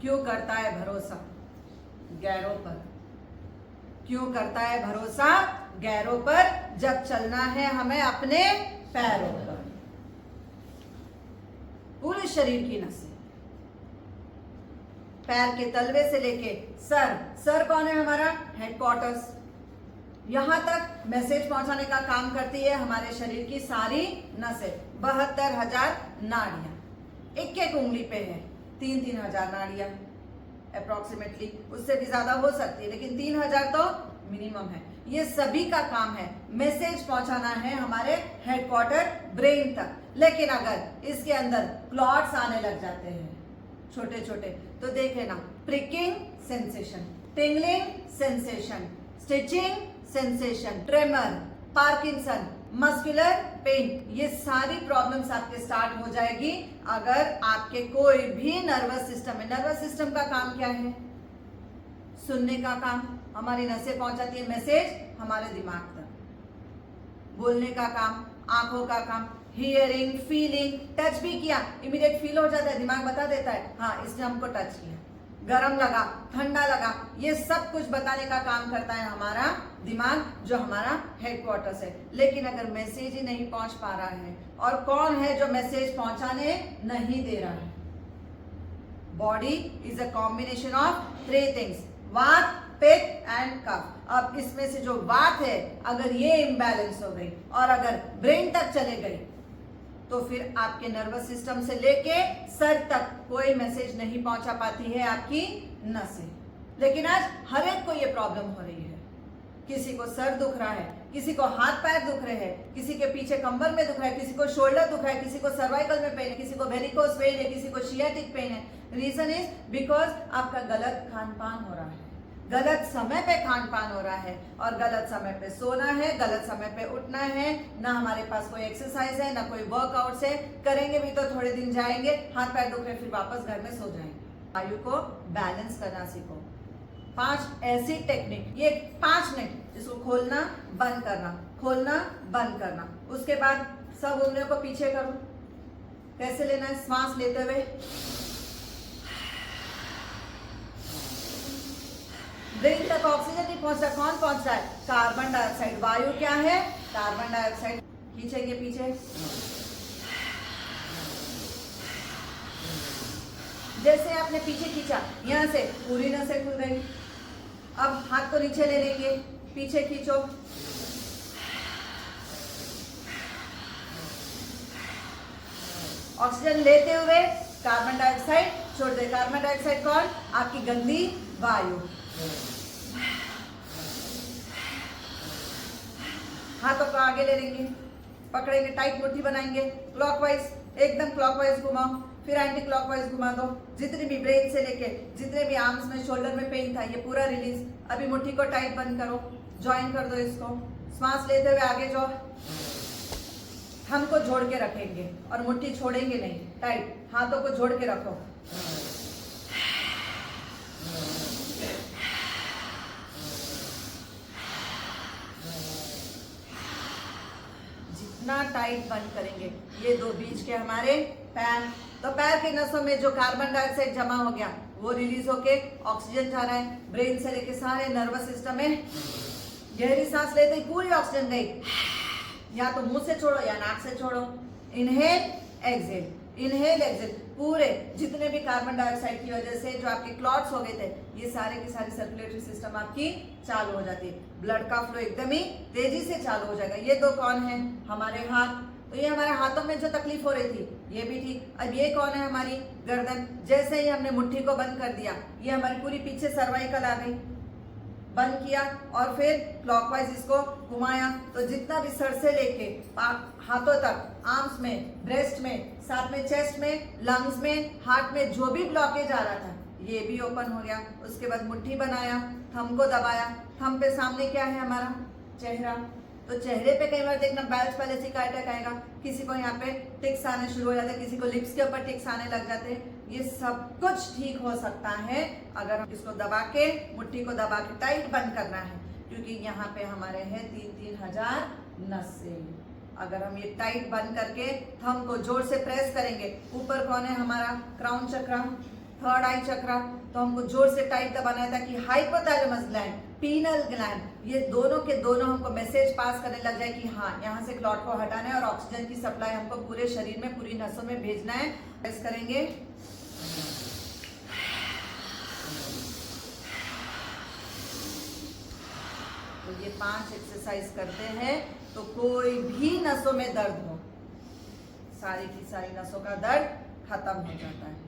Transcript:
क्यों करता है भरोसा गैरों पर? क्यों करता है भरोसा गैरों पर जब चलना है हमें अपने पैरों पर? पूरे शरीर की नसें, पैर के तलवे से लेके सर कौन है हमारा? हेडक्वार्टर्स। यहां तक मैसेज पहुंचाने का काम करती है हमारे शरीर की सारी नसें। 72,000 नाड़ियां, एक एक उंगली पे है 3,000 नाड़ियां अप्रोक्सीमेटली, उससे भी ज्यादा हो सकती है लेकिन 3,000 तो मिनिमम है। ये सभी का काम है मैसेज पहुंचाना है हमारे हेडक्वार्टर ब्रेन तक। लेकिन अगर इसके अंदर क्लॉट्स आने लग जाते हैं छोटे छोटे, तो देखे ना, pricking sensation, tingling sensation, stitching sensation, tremor, Parkinson, muscular pain, ये सारी प्रॉब्लम्स आपके स्टार्ट हो जाएगी अगर आपके कोई भी नर्वस सिस्टम है। नर्वस सिस्टम का काम क्या है? सुनने का काम, हमारी नसें पहुंचाती है मैसेज हमारे दिमाग तक। बोलने का काम, आंखों का काम, हियरिंग, फीलिंग, टच भी किया इमीडिएट फील हो जाता है, दिमाग बता देता है हाँ इसने हमको टच किया, गरम लगा, ठंडा लगा, ये सब कुछ बताने का काम करता है हमारा दिमाग जो हमारा हेडक्वार्टर्स है। लेकिन अगर मैसेज ही नहीं पहुंच पा रहा है, और कौन है जो मैसेज पहुंचाने नहीं दे रहा है? Body is a combination of 3 things, वात, पित्त एंड कफ। अब इसमें से जो वात है अगर ये इम्बैलेंस हो गई और अगर ब्रेन तक चले गई तो फिर आपके नर्वस सिस्टम से लेके सर तक कोई मैसेज नहीं पहुंचा पाती है आपकी नसें। लेकिन आज हर एक को ये प्रॉब्लम हो रही है। किसी को सर दुख रहा है, किसी को हाथ पैर दुख रहे हैं, किसी के पीछे कंबर में दुख रहा है, किसी को शोल्डर दुख रहा है, किसी को सर्वाइकल में पेन है, किसी को वेरिकोस वेन है, किसी को शियाटिक पेन है। रीजन इज बिकॉज आपका गलत खान पान हो रहा है, गलत समय पे खान पान हो रहा है, और गलत समय पे सोना है, गलत समय पे उठना है, ना हमारे पास कोई एक्सरसाइज है, ना कोई वर्कआउट है। करेंगे भी तो थोड़े दिन जाएंगे, हाथ पैर दुख रहे, फिर वापस घर में सो जाएंगे। वायु को बैलेंस करना सीखो। 5 ऐसी टेक्निक, ये 5 मिनट इसको खोलना बंद करना, खोलना बंद करना। उसके बाद सब उंगलियों को पीछे करो। कैसे लेना है? श्वास लेते हुए ब्रेन तक ऑक्सीजन नहीं पहुंच रहा, कौन पहुंच रहा है? Carbon dioxide. वायु क्या है? Carbon dioxide. खींचेंगे पीछे, जैसे आपने पीछे खींचा, यहां से पूरी नसें खुल गई। अब हाथ को नीचे ले लेंगे, पीछे खींचो, ऑक्सीजन लेते हुए कार्बन डाइऑक्साइड छोड़ दे। कार्बन डाइऑक्साइड कौन? आपकी गंदी वायु। हाथों को आगे ले लेंगे, पकड़ेंगे, टाइट मुट्ठी बनाएंगे, क्लॉकवाइज, एकदम क्लॉकवाइज घुमाओ, फिर एंटी क्लॉकवाइज घुमा दो। जितने भी ब्रेन से लेके जितने भी आर्म्स में, शोल्डर में पेन था, ये पूरा रिलीज। अभी मुट्ठी को टाइट बंद करो, ज्वाइन कर दो इसको। सांस लेते हुए आगे जो थंब को जोड़ के रखेंगे और मुट्ठी छोड़ेंगे नहीं, टाइट, हाथों को जोड़ के रखो। जितना टाइट बंद करेंगे, ये 2 बीच के हमारे पैर, तो पैर की नसों में जो कार्बन डाइऑक्साइड जमा हो गया वो रिलीज होके ऑक्सीजन जा रहा है ब्रेन से लेके सारे नर्वस सिस्टम में। गहरी सांस लेते ही पूरी ऑक्सीजन गई, या तो मुंह से छोड़ो या नाक से छोड़ो। Inhale exhale, inhale exhale. पूरे जितने भी कार्बन डाइऑक्साइड की वजह से जो आपके क्लॉट्स हो गए थे, ये सारे की सारी सर्कुलेटरी सिस्टम आपकी चालू हो जाती है। ब्लड का फ्लो एकदम ही तेजी से चालू हो जाएगा। ये 2 कौन है? हमारे हाथ। तो ये हमारे हाथों में जो तकलीफ हो रही थी ये भी ठीक। अब ये कौन है? हमारी गर्दन। जैसे ही हमने मुट्ठी को बंद कर दिया, ये हमारी पूरी पीछे सर्वाइकल आ गई, बंद किया और फिर क्लॉकवाइज इसको घुमाया, तो जितना भी सर से लेके हाथों तक, आर्म्स में, ब्रेस्ट में, साथ में चेस्ट में, लंग्स में, हार्ट में जो भी ब्लॉकेज आ रहा था ये भी ओपन हो गया। उसके बाद मुट्ठी बनाया, थंब को दबाया। थंब पे सामने क्या है? हमारा चेहरा। तो चेहरे पे कई बार देखना बैल्स पैलेसी का अटैक आएगा, किसी को यहाँ पे टिक्स आने शुरू हो जाते हैं, किसी को लिप्स के ऊपर टिक्स आने लग जाते हैं। ये सब कुछ ठीक हो सकता है अगर हम इसको दबा के, मुट्ठी को दबा के टाइट बंद करना है, क्योंकि यहाँ पे हमारे हैं 3,000 नसें। अगर हम ये टाइट बंद करके थंब को जोर से प्रेस करेंगे, ऊपर कौन है? हमारा क्राउन चक्र। थर्ड आई चक्रा, तो हमको जोर से टाइट दबाना है ताकि हाइपोथैलेमस ग्लैंड, पीनल ग्लैंड, ये दोनों के दोनों हमको मैसेज पास करने लग जाए कि हाँ यहाँ से क्लॉट को हटाना है और ऑक्सीजन की सप्लाई हमको पूरे शरीर में, पूरी नसों में भेजना है। ऐसे करेंगे। तो ये 5 एक्सरसाइज करते हैं तो कोई भी नसों में दर्द हो, सारी की सारी नसों का दर्द खत्म हो जाता है।